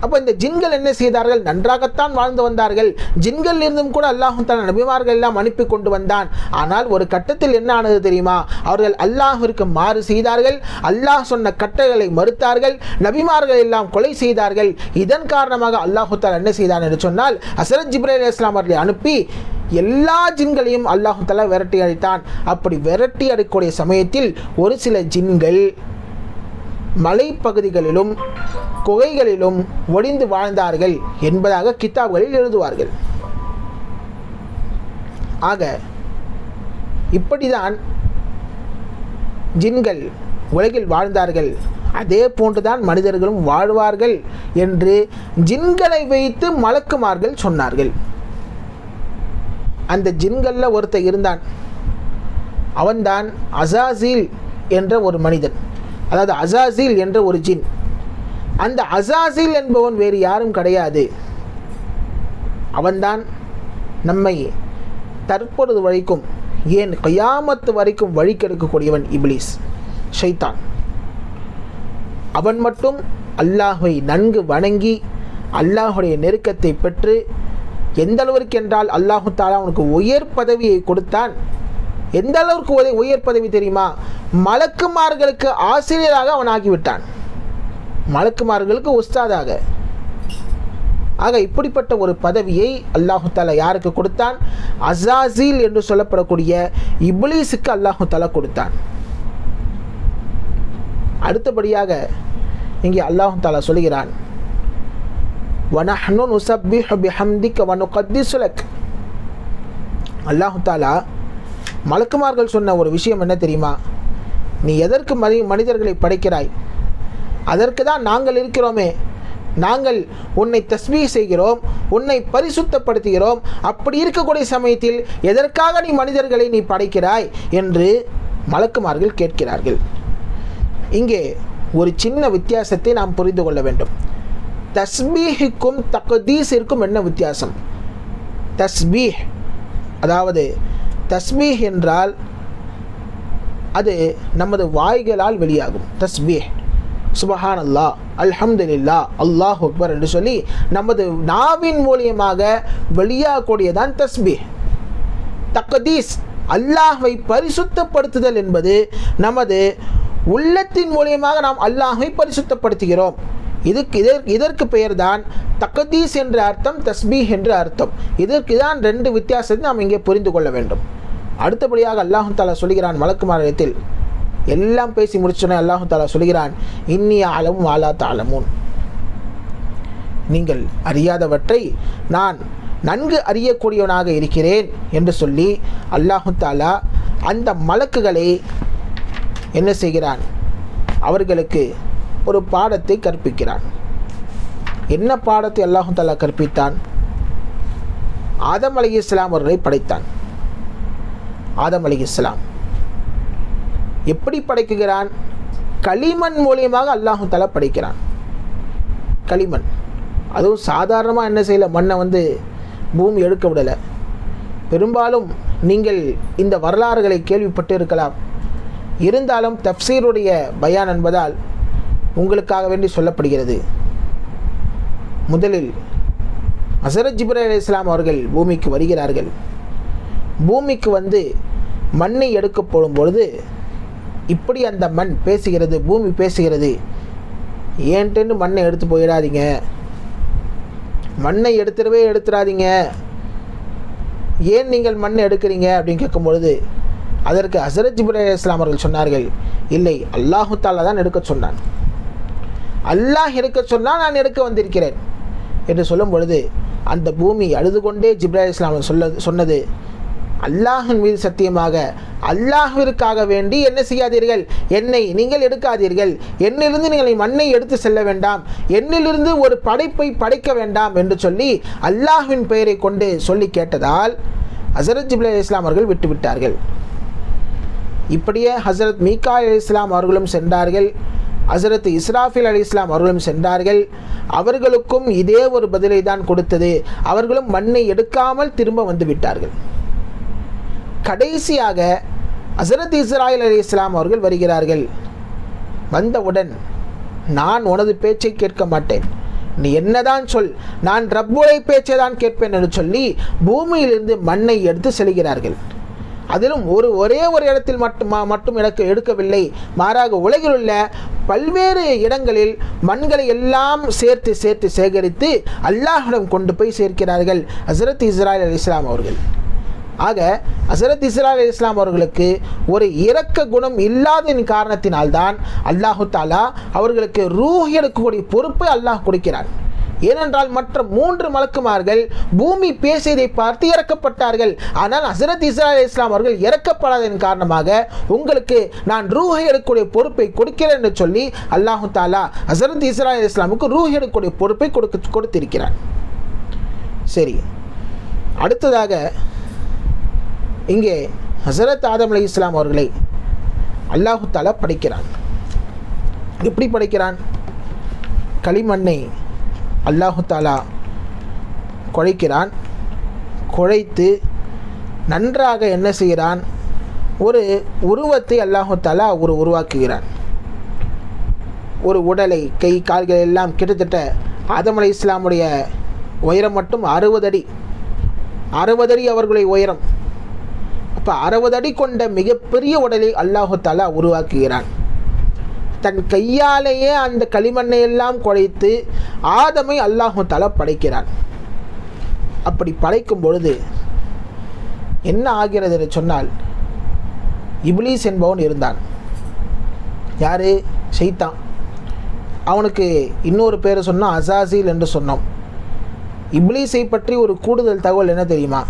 அப்போ இந்த ஜின்கள் என்ன செய்தார்கள்? நன்றாகத்தான் வாழ்ந்து வந்தார்கள். ஜின்கள் இருந்தும் கூட அல்லாஹ் தஆலா நபிமார்கள் எல்லாம் அனுப்பி கொண்டு வந்தான். ஆனால் ஒரு கட்டத்தில் என்ன ஆனது தெரியுமா? அவர்கள் அல்லாஹ்விற்கு மாறு செய்தார்கள். அல்லாஹ் சொன்ன கட்டளைகளை மறுத்தார்கள். நபிமார்கள் எல்லாம் கொலை செய்தார்கள். இதன் காரணமாக அல்லாஹ் தஆலா என்ன செய்தான் என்று சொன்னால், ஹஸரத் ஜிப்ரீல் அலைஹிஸ்ஸலாம் அவர்களை அனுப்பி எல்லா ஜின்களையும் அல்லாஹ் தஆலா விரட்டி அடித்தான். அப்படி விரட்டி அடிக்கக்கூடிய சமயத்தில் ஒரு சில ஜின்கள் மலைப்பகுதிகளிலும் குகைகளிலும் ஒளிந்து வாழ்ந்தார்கள் என்பதாக கிதாப்களில் எழுதுவார்கள். ஆக இப்படிதான் ஜின்கள் உலகில் வாழ்ந்தார்கள், அதே போன்றுதான் மனிதர்களும் வாழ்வார்கள் என்று ஜின்களை வைத்து மலக்குமார்கள் சொன்னார்கள். அந்த ஜின்களில் ஒருத்தர் இருந்தான். அவன்தான் அசாசீல் என்ற ஒரு மனிதன், அதாவது அசாசீல் என்ற ஒரு ஜின். அந்த அசாசீல் என்பவன் வேறு யாரும் கிடையாது. அவன்தான் நம்மை தற்பொழுது வரைக்கும், ஏன் கியாமத்து வரைக்கும் வழிகெடுக்கக்கூடியவன் இப்லீஸ், ஷைத்தான். அவன் மட்டும் அல்லாஹ்வை நன்கு வணங்கி அல்லாஹுடைய நெருக்கத்தை பெற்று, எந்த அளவிற்கு என்றால் அல்லாஹு தஆலா அவனுக்கு உயர் பதவியை கொடுத்தான். எந்த அளவுக்கு உயர் பதவி தெரியுமா? மலக்குமார்களுக்கு ஆசிரியராக அவன் ஆகிவிட்டான், மலக்குமார்களுக்கு உஸ்தாதாக. ஆக இப்படிப்பட்ட ஒரு பதவியை அல்லாஹு தஆலா யாருக்கு கொடுத்தான்? அசாசீல் என்று சொல்லப்படக்கூடிய இப்லீஸுக்கு அல்லாஹு தஆலா கொடுத்தான். அடுத்தபடியாக இங்கே அல்லாஹு தஆலா சொல்கிறான், வனஹ்னு நுஸப்பிஹு பிஹம்திக வனுகத்திஸு லக். அல்லாஹு தஆலா மலக்குமார்கள் சொன்ன ஒரு விஷயம் என்ன தெரியுமா? நீ எதற்கு மனிதர்களை படைக்கிறாய்? அதற்கு தான் நாங்கள் இருக்கிறோமே. நாங்கள் உன்னை தஸ்பீஹ் செய்கிறோம், உன்னை பரிசுத்தப்படுத்துகிறோம். அப்படி இருக்கக்கூடிய சமயத்தில் எதற்காக நீ மனிதர்களை நீ படைக்கிறாய் என்று மலக்குமார்கள் கேட்கிறார்கள். இங்கே ஒரு சின்ன வித்தியாசத்தை நாம் புரிந்து கொள்ள வேண்டும். தஸ்பீஹுக்கும் தக்தீஸிற்கும் என்ன வித்தியாசம்? தஸ்பீஹ், அதாவது தஸ்பீஹ் என்றால் அது நமது வாய்களால் வெளியாகும். தஸ்பீஹ், சுபஹான் அல்லாஹ், அல்ஹம்துலில்லாஹ், அல்லாஹ் அக்பர் என்று சொல்லி நமது நாவின் மூலியமாக வெளியாகக்கூடியதான் தஸ்பீஹ். தக்தீஸ், அல்லாஹ்வை பரிசுத்தப்படுத்துதல் என்பது நமது உள்ளத்தின் மூலியமாக நாம் அல்லாஹ்வை பரிசுத்தப்படுத்துகிறோம். இதற்கு பெயர் தான் தக்தீஸ் என்ற அர்த்தம், தஸ்பீஹ் என்ற அர்த்தம். இதற்கு தான் ரெண்டு வித்தியாசத்தை நாம் இங்கே புரிந்து கொள்ள வேண்டும். அடுத்தபடியாக அல்லாஹு தஆலா சொல்கிறான் மலக்குமாரிடத்தில், எல்லாம் பேசி முடிச்சோன்னே அல்லாஹு தஆலா சொல்கிறான், இன்னி அலமு அலா தஅலமூன். நீங்கள் அறியாதவற்றை நான் நன்கு அறியக்கூடியவனாக இருக்கிறேன் என்று சொல்லி அல்லாஹு தஆலா அந்த மலக்குகளை என்ன செய்கிறான்? அவர்களுக்கு ஒரு பாடத்தை கற்பிக்கிறான். என்ன பாடத்தை அல்லாஹு தஆலா கற்பித்தான்? ஆதம் அலைஹிஸ்ஸலாம் அவர்களை படைத்தான். ஆதம் அலைஹிஸ்ஸலாம் எப்படி படைக்குகிறான்? களிமண் மூலியமாக அல்லாஹு தஆலா படைக்கிறான். களிமண், அதுவும் சாதாரணமாக என்ன செய்யலை, மண்ணை பூமி எடுக்க விடலை. பெரும்பாலும் நீங்கள் இந்த வரலாறுகளை கேள்விப்பட்டு இருக்கலாம். இருந்தாலும் தஃப்சீருடைய பயான் என்பதால் உங்களுக்காக வேண்டி சொல்லப்படுகிறது. முதலில் ஹஸரத் ஜிப்ரீல் அலைஹிஸ்ஸலாம் அவர்கள் பூமிக்கு வருகிறார்கள். பூமிக்கு மண்ணை எடுக்க போடும் பொழுது இப்படி அந்த மண் பேசுகிறது, பூமி பேசுகிறது, ஏன்ட்டு மண்ணை எடுத்து போயிடாதீங்க, மண்ணை எடுத்துடாதீங்க, ஏன் நீங்கள் மண்ணை எடுக்கிறீங்க அப்படின்னு கேட்கும் பொழுது அதற்கு ஹஸரத் ஜிப்ரீல் அலைஹிஸ்ஸலாம் அவர்கள் சொன்னார்கள், இல்லை, அல்லாஹு தஆலா தான் எடுக்க சொன்னான், அல்லாஹ் எடுக்க சொன்னால் நான் எடுக்க வந்திருக்கிறேன் என்று சொல்லும் பொழுது அந்த பூமி அழுது கொண்டே ஜிப்ரீல் அலைஹிஸ்ஸலாம் சொன்னது, அல்லாஹின் மீது சத்தியமாக அல்லாஹ்விற்காக வேண்டி என்ன செய்யாதீர்கள், என்னை நீங்கள் எடுக்காதீர்கள், என்னிலிருந்து நீங்கள் மண்ணை எடுத்து செல்ல வேண்டாம், என்னிலிருந்து ஒரு படைப்பை படைக்க வேண்டாம் என்று சொல்லி அல்லாஹ்வின் பெயரை கொண்டு சொல்லி கேட்டதால் ஹஸரத் ஜிப்ரீல் அலைஹிஸ்ஸலாம் அவர்கள் விட்டுவிட்டார்கள். இப்படியே ஹஸரத் மீகாயில் அலைஹிஸ்ஸலாம் அவர்களும் சென்றார்கள். ஹஸரத் இஸ்ராஃபில் அலைஹிஸ்ஸலாம் அவர்களும் சென்றார்கள். அவர்களுக்கும் இதே ஒரு பதிலை தான் கொடுத்தது. அவர்களும் மண்ணை எடுக்காமல் திரும்ப வந்து விட்டார்கள். கடைசியாக ஹஸரத் இஸ்ராயில் அலைஹிஸ்ஸலாம் அவர்கள் வருகிறார்கள். வந்தவுடன், நான் உனது பேச்சை கேட்க மாட்டேன், நீ என்னதான் சொல், நான் ரப்புடைய பேச்சை தான் கேட்பேன் என்று சொல்லி பூமியிலிருந்து மண்ணை எடுத்து செல்கிறார்கள். அதிலும் ஒரே ஒரு இடத்தில் மட்டும் எனக்கு எடுக்கவில்லை, மாறாக உலகில் உள்ள பல்வேறு இடங்களில் மண்களை எல்லாம் சேர்த்து சேகரித்து அல்லாஹ்விடம் கொண்டு போய் சேர்க்கிறார்கள் ஹஸரத் இஸ்ராயில் அலைஹிஸ்ஸலாம் அவர்கள். ஆக ஹஸரத் இஸ்ராயில் அலைஹிஸ்ஸலாம் அவர்களுக்கு ஒரு இரக்க குணம் இல்லாததின் காரணத்தினால்தான் அல்லாஹு தாலா அவர்களுக்கு ரூஹ் எடுக்கக்கூடிய பொறுப்பை அல்லாஹ் கொடுக்கிறான். ஏனென்றால் மற்ற 3 மலக்குமார்கள் பூமி பேசியதை பார்த்து இறக்கப்பட்டார்கள். ஆனால் ஹஸரத் இஸ்ராயில் அலைஹிஸ்ஸலாம் அவர்கள் இறக்கப்படாததன் காரணமாக உங்களுக்கு நான் ரூஹை எடுக்கக்கூடிய பொறுப்பை கொடுக்கிறேன் என்று சொல்லி அல்லாஹு தாலா ஹஸரத் இஸ்ராயில் அலைஹிஸ்ஸலாமுக்கு ரூஹ் எடுக்கக்கூடிய பொறுப்பை கொடுத்திருக்கிறார். சரி, அடுத்ததாக இங்கே ஹஸரத் ஆதம் அலைஹிஸ்ஸலாம் அவர்களை அல்லாஹு தாலா படைக்கிறான். எப்படி படைக்கிறான்? களிமண்ணை அல்லாஹு தாலா குழைக்கிறான். குழைத்து நன்றாக என்ன செய்கிறான்? ஒரு உருவத்தை அல்லாஹு தாலா உருவாக்குகிறான். ஒரு உடலை, கை, கால்கள் எல்லாம் கிட்டத்தட்ட ஆதம் அலைஹிஸ்ஸலாமுடைய உயரம் மட்டும் 60 அடி. 60 அடி அவர்களுடைய உயரம். அப்போ 60 அடி கொண்ட மிகப்பெரிய உடலை அல்லாஹு தாலா உருவாக்குகிறான். தன் கையாலேயே அந்த களிமண்ணை எல்லாம் குழைத்து ஆதமை அல்லாஹு தாலா படைக்கிறான். அப்படி படைக்கும் பொழுது என்ன ஆகிறது என்று சொன்னால், இப்லீஸ் என்பவன் இருந்தான். யாரு? ஷைத்தான். அவனுக்கு இன்னொரு பேர் சொன்னால் அசாசில் என்று சொன்னோம். இப்லீஸை பற்றி ஒரு கூடுதல் தகவல் என்ன தெரியுமா?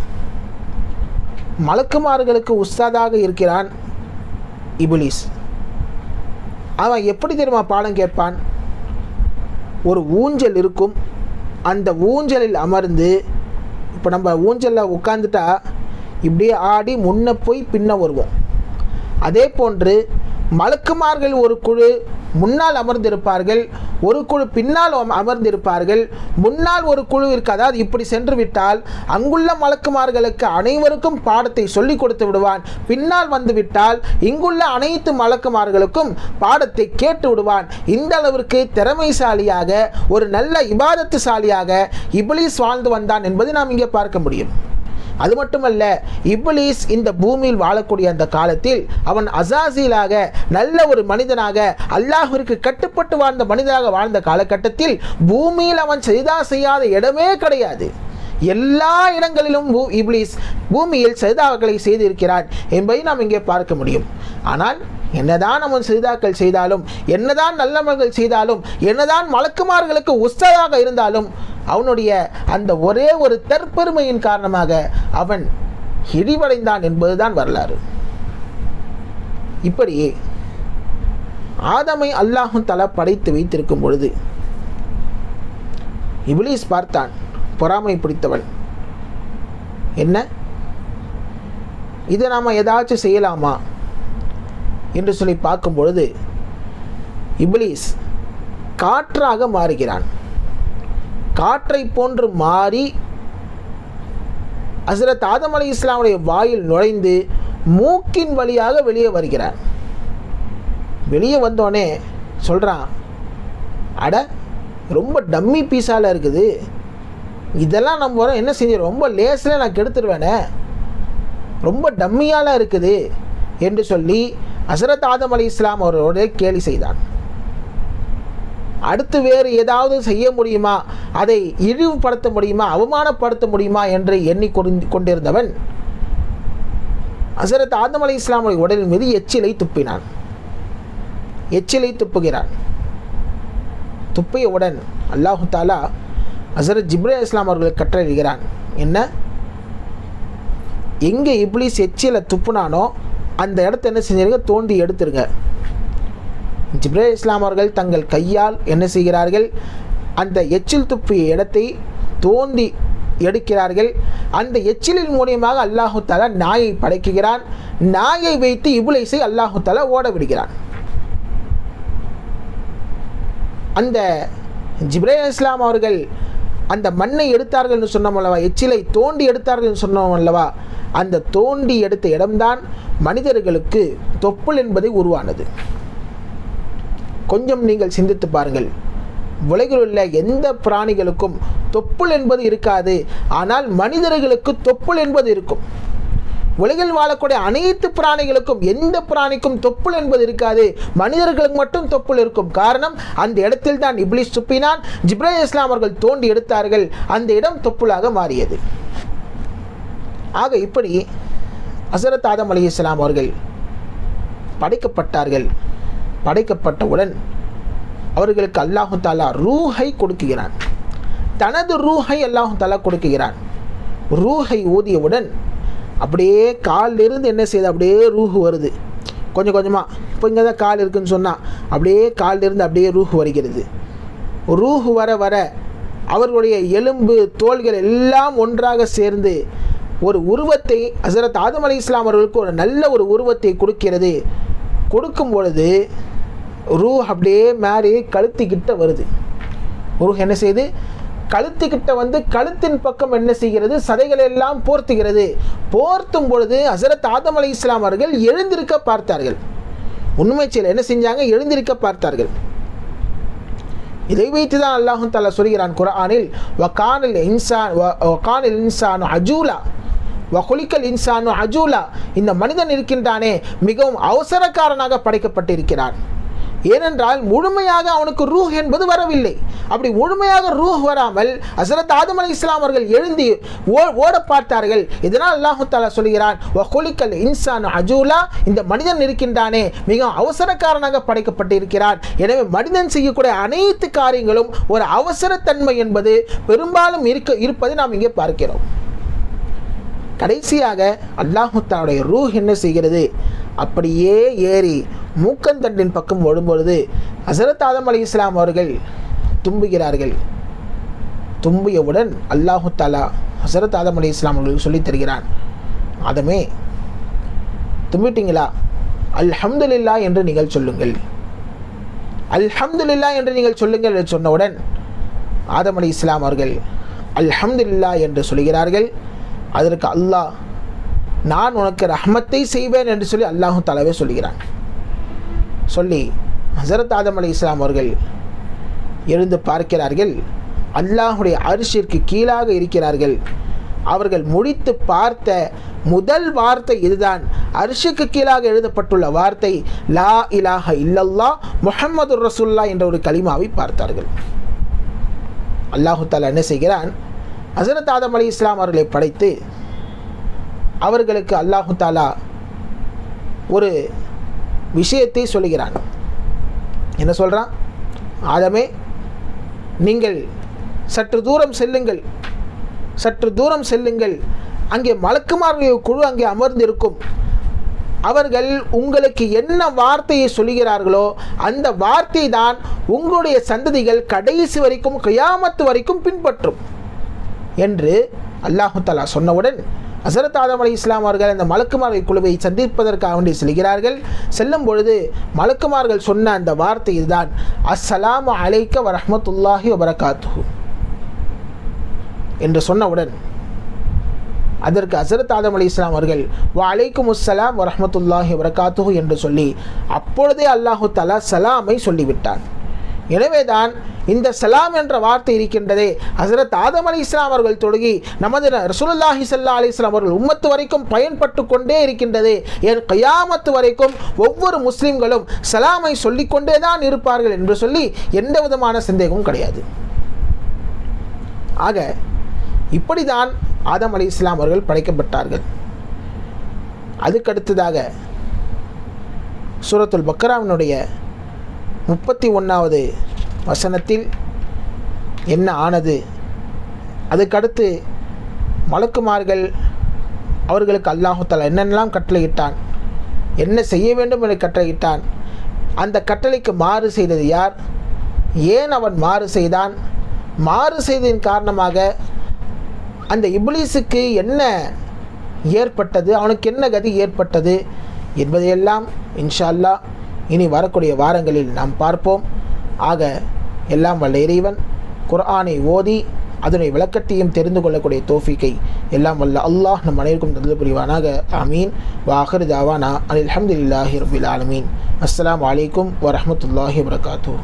மலக்குமார்களுக்கு உஸ்தாதாக இருக்கிறான் இப்லீஸ். அவன் எப்படி தெரியுமா பாடம் கேட்பான்? ஒரு ஊஞ்சல் இருக்கும், அந்த ஊஞ்சலில் அமர்ந்து, இப்போ நம்ம ஊஞ்சலில் உட்காந்துட்டா இப்படியே ஆடி முன்ன போய் பின்ன வருவோம். அதே போன்று மலக்குமார்கள் ஒரு குழு முன்னால் அமர்ந்திருப்பார்கள், ஒரு குழு பின்னால் அமர்ந்திருப்பார்கள். முன்னால் ஒரு குழு இருக்காது. இப்படி சென்று விட்டால் அங்குள்ள மலக்குமார்களுக்கு அனைவருக்கும் பாடத்தை சொல்லிக் கொடுத்து விடுவான். பின்னால் வந்து விட்டால் இங்குள்ள அனைத்து மலக்குமார்களுக்கும் பாடத்தை கேட்டு விடுவான். இந்த அளவிற்கு திறமைசாலியாக, ஒரு நல்ல இபாதத்துசாலியாக இப்லீஸ் வாழ்ந்து வந்தான் என்பதை நாம் இங்கே பார்க்க முடியும். அது மட்டுமல்ல, இப்லீஸ் இந்த பூமியில் வாழக்கூடிய அந்த காலத்தில் அவன் அசாசிலாக, நல்ல ஒரு மனிதனாக, அல்லாஹ்விற்கு கட்டுப்பட்டு வாழ்ந்த மனிதனாக வாழ்ந்த காலகட்டத்தில் பூமியில் அவன் செய்யாத இடமே கிடையாது. எல்லா இடங்களிலும் இப்லீஸ் பூமியில் சஜிதாக்களை செய்திருக்கிறான் என்பதை நாம் இங்கே பார்க்க முடியும். ஆனால் என்னதான் அவன் சஜிதாக்கள் செய்தாலும், என்னதான் நல்லமல்கள் செய்தாலும், என்னதான் மலக்குமார்களுக்கு உஸ்தாதாக இருந்தாலும், அவனுடைய அந்த ஒரே ஒரு தற்பெருமையின் காரணமாக அவன் இழிவடைந்தான் என்பதுதான் வரலாறு. இப்படி ஆதமை அல்லாஹ் தஆலா படைத்து வைத்திருக்கும் பொழுது இப்லீஸ் பார்த்தான், பொறாமை பிடித்தவன். என்ன, இதை நாம் ஏதாச்சும் செய்யலாமா என்று சொல்லி பார்க்கும் பொழுது இப்லீஸ் காற்றாக மாறுகிறான். காற்றை போன்று மாறி ஹஸரத் ஆதம் அலைஹிஸ்ஸலாமுடைய வாயில் நுழைந்து மூக்கின் வழியாக வெளியே வருகிறான். வெளியே வந்தோடனே சொல்கிறான், அட ரொம்ப டம்மி பீஸால் இருக்குது, இதெல்லாம் நம்ம என்ன செஞ்சு ரொம்ப லேஸில் நான் கெடுத்துருவேனே, ரொம்ப டம்மியால் இருக்குது என்று சொல்லி ஹஸரத் ஆதம் அலைஹிஸ்ஸலாம் அவரோட கேலி செய்தான். அடுத்து வேறு ஏதாவது செய்ய முடியுமா, அதை இழிவுபடுத்த முடியுமா, அவமானப்படுத்த முடியுமா என்று எண்ணிக்கொண்டிருந்தவன் ஹஸரத் ஆதம் அலைஹிஸ்ஸலாமுடைய உடலின் மீது எச்சிலை துப்பினான். எச்சிலை துப்புகிறான். துப்பியவுடன் அல்லாஹு தாலா ஹஸரத் ஜிப்ரீல் அலைஹிஸ்ஸலாம் அவர்களுக்கு கட்டளையிடுகிறான். என்ன, எங்கே இப்லீஸ் எச்சிலை துப்புனானோ அந்த இடத்த என்ன செஞ்சிருங்க, தோண்டி எடுத்துருங்க. ஜிப்ரீல் அலைஹிஸ்ஸலாம் அவர்கள் தங்கள் கையால் என்ன செய்கிறார்கள், அந்த எச்சில் துப்பிய இடத்தை தோண்டி எடுக்கிறார்கள். அந்த எச்சிலின் மூலியமாக அல்லாஹு தஆலா நாயை படைக்குகிறான். நாயை வைத்து இப்லீஸை அல்லாஹு தஆலா ஓட விடுகிறான். அந்த ஜிப்ரீல் அலைஹிஸ்ஸலாம் அவர்கள் அந்த மண்ணை எடுத்தார்கள் என்று சொன்னோம் அல்லவா, எச்சிலை தோண்டி எடுத்தார்கள் என்று சொன்னோம் அல்லவா, அந்த தோண்டி எடுத்த இடம்தான் மனிதர்களுக்கு தொப்புள் என்பது உருவானது. கொஞ்சம் நீங்கள் சிந்தித்து பாருங்கள். உலகில் உள்ள எந்த பிராணிகளுக்கும் தொப்புள் என்பது இருக்காது, ஆனால் மனிதர்களுக்கு தொப்புள் என்பது இருக்கும். உலகில் வாழக்கூடிய அனைத்து பிராணிகளுக்கும் எந்த பிராணிக்கும் தொப்புள் என்பது இருக்காது, மனிதர்களுக்கு மட்டும் தொப்புள் இருக்கும். காரணம், அந்த இடத்தில் தான் இப்லீஸ் துப்பினான், ஜிப்ரீல் அலைஹிஸ்ஸலாம் அவர்கள் தோண்டி எடுத்தார்கள், அந்த இடம் தொப்புளாக மாறியது. ஆக இப்படி ஹஸரத் ஆதம் அலைஹிஸ்ஸலாம் அவர்கள் படைக்கப்பட்டார்கள். படைக்கப்பட்டவுடன் அவர்களுக்கு அல்லாஹு தாலா ரூஹை கொடுக்குகிறான். தனது ரூஹை அல்லாஹு தாலா கொடுக்குகிறான். ரூஹை ஊதியவுடன் அப்படியே காலிலிருந்து என்ன செய்யுது, அப்படியே ரூஹு வருது கொஞ்சம் கொஞ்சமாக. இப்போ இங்கே தான் கால் இருக்குதுன்னு சொன்னால் அப்படியே காலிலிருந்து அப்படியே ரூஹு வருகிறது. ரூஹு வர வர அவர்களுடைய எலும்பு தோள்கள் எல்லாம் ஒன்றாக சேர்ந்து ஒரு உருவத்தை ஹஸரத் ஆதம் அலைஹிஸ்ஸலாம் அவர்களுக்கு ஒரு நல்ல ஒரு உருவத்தை கொடுக்கிறது. கொடுக்கும் பொழுது ரூஹ் அப்படியே மாறி கழுத்துக்கிட்ட வருது. ரூஹ் என்ன செய்யுது, கழுத்துக்கிட்ட வந்து கழுத்தின் பக்கம் என்ன செய்கிறது, சதைகள் எல்லாம் போர்த்துகிறது. போர்த்தும் பொழுது ஹஸரத் ஆதம் அலைஹிஸ்ஸலாம் அவர்கள் எழுந்திருக்க பார்த்தார்கள். உண்மை செயல் என்ன செஞ்சாங்க, எழுந்திருக்க பார்த்தார்கள். இதை வைத்து தான் அல்லாஹ் தஆலா சொல்கிறான் குர்ஆனில், வகானல் இன்சானு அஜூலா வகுலிக்கல் இன்சானு அஜூலா. இந்த மனிதன் இருக்கின்றானே மிகவும் அவசரக்காரனாக படைக்கப்பட்டிருக்கிறான். ஏனென்றால் முழுமையாக அவனுக்கு ரூஹ் என்பது வரவில்லை. அப்படி முழுமையாக ரூஹ் வராமல் ஹஸரத் ஆதம் அலைஹிஸ்ஸலாம் அவர்கள் எழுந்தி ஓட பார்த்தார்கள். இதனால் அல்லாஹ் தஆலா சொல்கிறான், வகுலிக்கல் இன்சானு அஜூலா. இந்த மனிதன் இருக்கின்றானே மிகவும் அவசரக்காரனாக படைக்கப்பட்டிருக்கிறான். எனவே மனிதன் செய்யக்கூடிய அனைத்து காரியங்களும் ஒரு அவசரத்தன்மை என்பது பெரும்பாலும் இருப்பதை நாம் இங்கே பார்க்கிறோம். கடைசியாக அல்லாஹ் தஆலாவுடைய ரூஹ் என்ன செய்கிறது, அப்படியே ஏறி மூக்கந்தண்டின் பக்கம் வரும்பொழுது ஹஸரத் ஆதம் அலைஹிஸ்ஸலாம் அவர்கள் தும்புகிறார்கள். தும்பியவுடன் அல்லாஹ் தஆலா ஹஸரத் ஆதம் அலைஹிஸ்ஸலாம் அவர்களுக்கு சொல்லித் தருகிறான், ஆதமே தும்பிட்டீங்களா, அல்ஹம்துலில்லாஹ் என்று நீங்கள் சொல்லுங்கள், அல்ஹம்துலில்லாஹ் என்று நீங்கள் சொல்லுங்கள் என்று சொன்னவுடன் ஆதம் அலைஹிஸ்ஸலாம் அவர்கள் அல்ஹம்துலில்லாஹ் என்று சொல்கிறார்கள். அதற்கு அல்லாஹ், நான் உனக்கு ரஹ்மத்தை செய்வேன் என்று சொல்லி அல்லாஹ் தஆலாவே சொல்கிறான். சொல்லி ஹஸரத் ஆதம் அலைஹிஸ்ஸலாம் அவர்கள் எழுந்து பார்க்கிறார்கள். அல்லாஹுடைய அர்ஷிற்கு கீழாக இருக்கிறார்கள். அவர்கள் முடித்து பார்த்த முதல் வார்த்தை இதுதான். அர்ஷுக்கு கீழாக எழுதப்பட்டுள்ள வார்த்தை லா இலாஹ இல்லல்லாஹ் முஹம்மதுர் ரசூலுல்லாஹ் என்ற ஒரு கலிமாவை பார்த்தார்கள். அல்லாஹ் தஆலா என்ன செய்கிறான், ஹஸரத் ஆதம் அலைஹிஸ்ஸலாம் அவர்களை படைத்து அவர்களுக்கு அல்லாஹ் தஆலா ஒரு விஷயத்தை சொல்கிறான். என்ன சொல்கிறான், ஆதமே நீங்கள் சற்று தூரம் செல்லுங்கள், சற்று தூரம் செல்லுங்கள். அங்கே மலக்குமார்கள் குழு அங்கே அமர்ந்திருக்கும். அவர்கள் உங்களுக்கு என்ன வார்த்தையை சொல்கிறார்களோ அந்த வார்த்தை தான் உங்களுடைய சந்ததிகள் கடைசி வரைக்கும் கியாமத்து வரைக்கும் பின்பற்றும் என்று அல்லாஹ் தஆலா சொன்னவுடன் ஹஸரத் ஆதம் அலைஹிஸ்ஸலாம் அவர்கள் அந்த மலக்குமார்கள் குழுவை சந்திப்பதற்காக வேண்டி செல்கிறார்கள். செல்லும் பொழுது மலக்குமார்கள் சொன்ன அந்த வார்த்தை இதுதான், அஸ்ஸலாமு அலைக்க வரஹ்மத்துல்லாஹி வபரகாத்துஹு என்று சொன்னவுடன் அதற்கு ஹஸரத் ஆதம் அலைஹிஸ்ஸலாம் அவர்கள் வ அலைக்கும் அஸ்ஸலாம் வரஹ்மத்துல்லாஹி வபரகாத்துஹு என்று சொல்லி அப்பொழுதே அல்லாஹ் தஆலா சலாமை சொல்லிவிட்டான். எனவேதான் இந்த சலாம் என்ற வார்த்தை இருக்கின்றதே, ஹஸரத் ஆதம் அலைஹிஸ்ஸலாம் அவர்கள் தொடங்கி நமது ரசூலுல்லாஹி ஸல்லல்லாஹு அலைஹி வஸல்லம் அவர்கள் உம்மத்து வரைக்கும் பயன்பட்டு கொண்டே இருக்கின்றது. என் கியாமத்து வரைக்கும் ஒவ்வொரு முஸ்லிம்களும் சலாமை சொல்லிக்கொண்டே தான் இருப்பார்கள் என்று சொல்லி எந்த விதமான சந்தேகமும் கிடையாது. ஆக இப்படிதான் ஆதம் அலைஹிஸ்ஸலாம் அவர்கள் படைக்கப்பட்டார்கள். அதுக்கடுத்ததாக சூரத்துல் பக்ராவினுடைய 31வது வசனத்தில் என்ன ஆனது, அதுக்கடுத்து மலக்குமார்கள் அவர்களுக்கு அல்லாஹ் தஆலா என்னென்னலாம் கட்டளையிட்டான், என்ன செய்ய வேண்டும் என்று கட்டளையிட்டான், அந்த கட்டளைக்கு மாறு செய்தது யார், ஏன் அவன் மாறு செய்தான், மாறு செய்ததின் காரணமாக அந்த இப்லீஸுக்கு என்ன ஏற்பட்டது, அவனுக்கு என்ன கதி ஏற்பட்டது என்பதையெல்லாம் இன்ஷா அல்லாஹ் இனி வரக்கூடிய வாரங்களில் நாம் பார்ப்போம். ஆக எல்லாம் வல்ல இறைவன் குர்ஆனை ஓதி அதனை விளக்கத்தையும் தெரிந்து கொள்ளக்கூடிய தௌஃபீக்கை எல்லாம் வல்ல அல்லாஹ் நம் அனைவருக்கும் தந்து புரிவானாக. ஆமீன். வாஹிர் தாவானா அல்ஹம்துலில்லாஹி ரப்பில் ஆலமீன். அஸ்ஸலாமு அலைக்கும் வரஹ்மத்துல்லாஹி வபரகாத்துஹு.